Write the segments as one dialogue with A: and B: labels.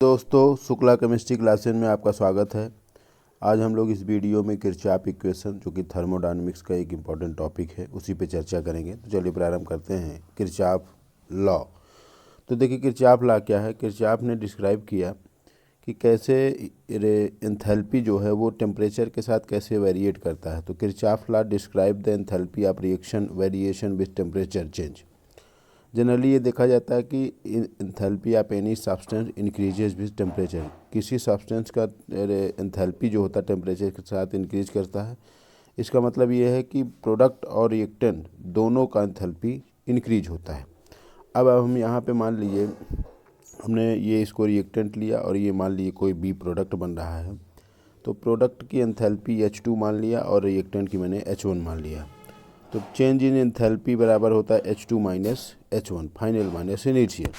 A: दोस्तों, Shukla chemistry classes में आपका स्वागत है। आज हम लोग इस वीडियो में किरचॉफ इक्वेशन, जो कि थर्मोडायनेमिक्स का एक इम्पॉर्टेंट टॉपिक है, उसी पे चर्चा करेंगे। तो चलिए प्रारंभ करते हैं। Kirchhoff law. तो देखिए, किरचॉफ लॉ क्या है। किरचॉफ ने डिस्क्राइब किया कि कैसे एंथैल्पी जो है वो टेम्परेचर के साथ कैसे वेरिएट करता है। तो Kirchhoff law describe the enthalpy of reaction variation with temperature change. Generally ये देखा जाता है कि enthalpy of any substance increases with temperature. किसी सब्सटेंस का एंथैल्पी जो होता है टेम्परेचर के साथ इंक्रीज करता है। इसका मतलब ये है कि प्रोडक्ट और रिएक्टेंट दोनों का एंथैल्पी इंक्रीज होता है। अब हम यहाँ पे मान लीजिए हमने ये इसको रिएक्टेंट लिया और ये मान लीजिए कोई बी प्रोडक्ट बन रहा है। तो प्रोडक्ट की एंथैल्पी H2 मान लिया और रिएक्टेंट की मैंने H1 मान लिया। तो चेंज इन एंथैल्पी बराबर होता है H2 minus H1, final minus initial.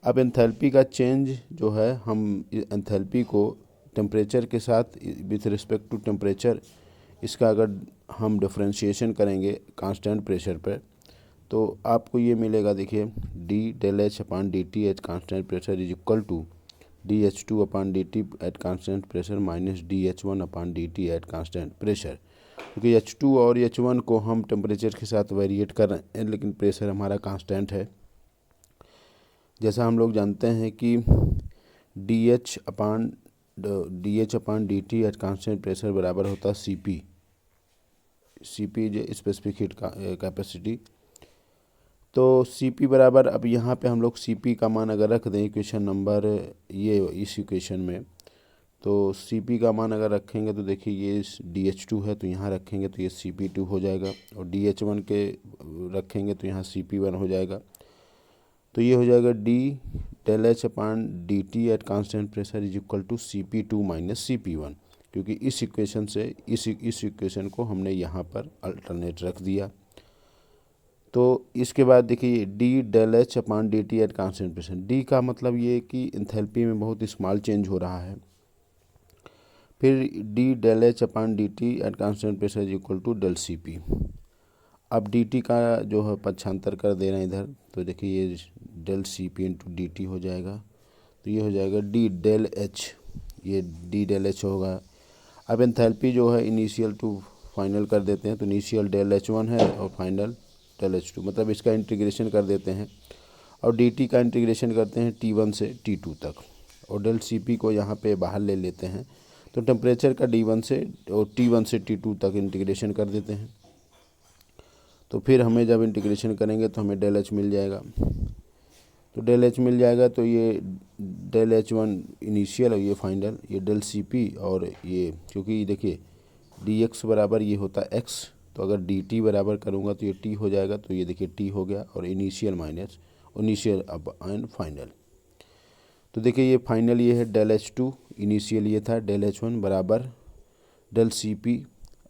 A: अब एंथैल्पी का चेंज जो है, हम एंथैल्पी को टेम्परेचर के साथ विथ रिस्पेक्ट टू टेम्परेचर, इसका अगर हम डिफरेंशिएशन करेंगे कांस्टेंट प्रेशर पर, तो आपको ये मिलेगा। देखिए, D del H upon D T at constant pressure is equal to D H two upon D T at constant pressure minus D H one upon D T at constant pressure. क्योंकि H2 और H1 को हम temperature के साथ variate कर रहे हैं, लेकिन प्रेशर हमारा कांस्टेंट है। जैसा हम लोग जानते हैं कि DH अपान dt एट कांस्टेंट प्रेशर बराबर होता है CP जो स्पेसिफिक हीट कैपेसिटी। तो CP बराबर, अब यहाँ पे हम लोग CP का मान अगर रख दें इक्वेशन नंबर ये इस इक्वेशन में, तो CP का मान अगर रखेंगे तो देखिए ये DH2 है, तो यहाँ रखेंगे तो ये CP2 हो जाएगा, और DH1 के रखेंगे तो यहाँ CP1 हो जाएगा। तो ये हो जाएगा D del H upon D T at constant pressure is equal to CP2 minus CP1, क्योंकि इस इक्वेशन से इस इक्वेशन को हमने यहाँ पर अल्टरनेट रख दिया। तो इसके बाद देखिए D del H upon D T at constant pressure. D का मतलब ये कि एंथैल्पी में बहुत स्मॉल चेंज हो रहा है। फिर D del H upon D T at constant pressure is equal to del C P. अब डी टी का जो है पक्षांतर कर दे रहे हैं इधर, तो देखिए ये del C P into D T हो जाएगा। तो ये हो जाएगा डी डेल एच, ये डी डेल एच होगा। अब एंथैल्पी जो है इनिशियल टू फाइनल कर देते हैं, तो इनिशियल डेल एच वन है और फाइनल डेल एच टू, मतलब इसका इंटीग्रेशन कर देते हैं और डी टी का इंटीग्रेशन करते हैं T1 से T2 तक, और डेल सी पी को यहाँ पे बाहर ले लेते हैं। तो टेम्परेचर का D1 से और T1 से T2 तक इंटीग्रेशन कर देते हैं। तो फिर हमें जब इंटीग्रेशन करेंगे तो हमें डेल एच मिल जाएगा। तो डेल एच मिल जाएगा, तो ये डेल एच वन इनिशियल और ये फाइनल, ये डेल सी पी, और ये क्योंकि देखिए डी एक्स बराबर ये होता है एक्स, तो अगर डी टी बराबर करूँगा तो ये टी हो जाएगा। तो ये देखिए टी हो गया, और इनिशियल माइनस इनिशियल अब एंड फाइनल। तो देखिए ये फाइनल ये है डेल एच टू, इनिशियल ये था डेल एच वन बराबर डेल सी पी,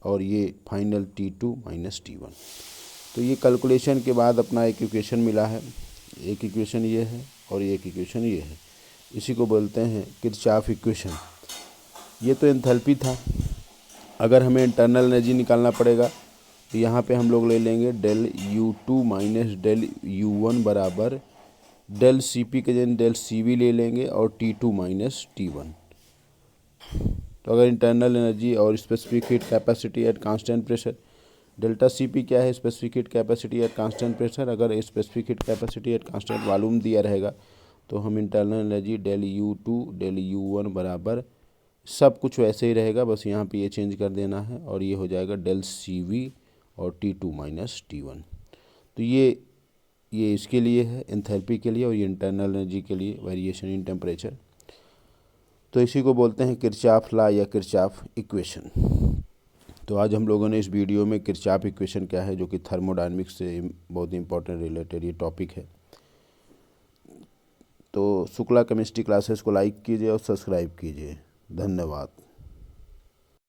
A: और ये फाइनल T2 माइनस T1। तो ये कैलकुलेशन के बाद अपना एक इक्वेशन मिला है। एक इक्वेशन ये है और एक इक्वेशन ये है। इसी को बोलते हैं किरचॉफ इक्वेशन। ये तो एंथैल्पी था। अगर हमें इंटरनल एनर्जी निकालना पड़ेगा तो यहाँ पे हम लोग ले लेंगे del U2 minus del U1 बराबर डेल CP के जगह डेल CV ले लेंगे और T2 माइनस T1। तो अगर इंटरनल एनर्जी और specific heat capacity at constant pressure, delta CP क्या है? Specific heat capacity at constant pressure. अगर specific heat capacity at constant volume दिया रहेगा तो हम internal energy del U2 del U1 बराबर, सब कुछ वैसे ही रहेगा, बस यहाँ पे ये चेंज कर देना है, और ये हो जाएगा डेल CV और T2 माइनस T1। तो ये इसके लिए है, एंथैल्पी के लिए, और ये इंटरनल एनर्जी के लिए, वेरिएशन इन टेम्परेचर। तो इसी को बोलते हैं किरचॉफ लॉ या किरचॉफ इक्वेशन। तो आज हम लोगों ने इस वीडियो में किरचॉफ इक्वेशन क्या है, जो कि थर्मोडायनेमिक्स से बहुत इंपॉर्टेंट रिलेटेड ये टॉपिक है। तो शुक्ला केमिस्ट्री क्लासेस को लाइक कीजिए और सब्सक्राइब कीजिए। धन्यवाद।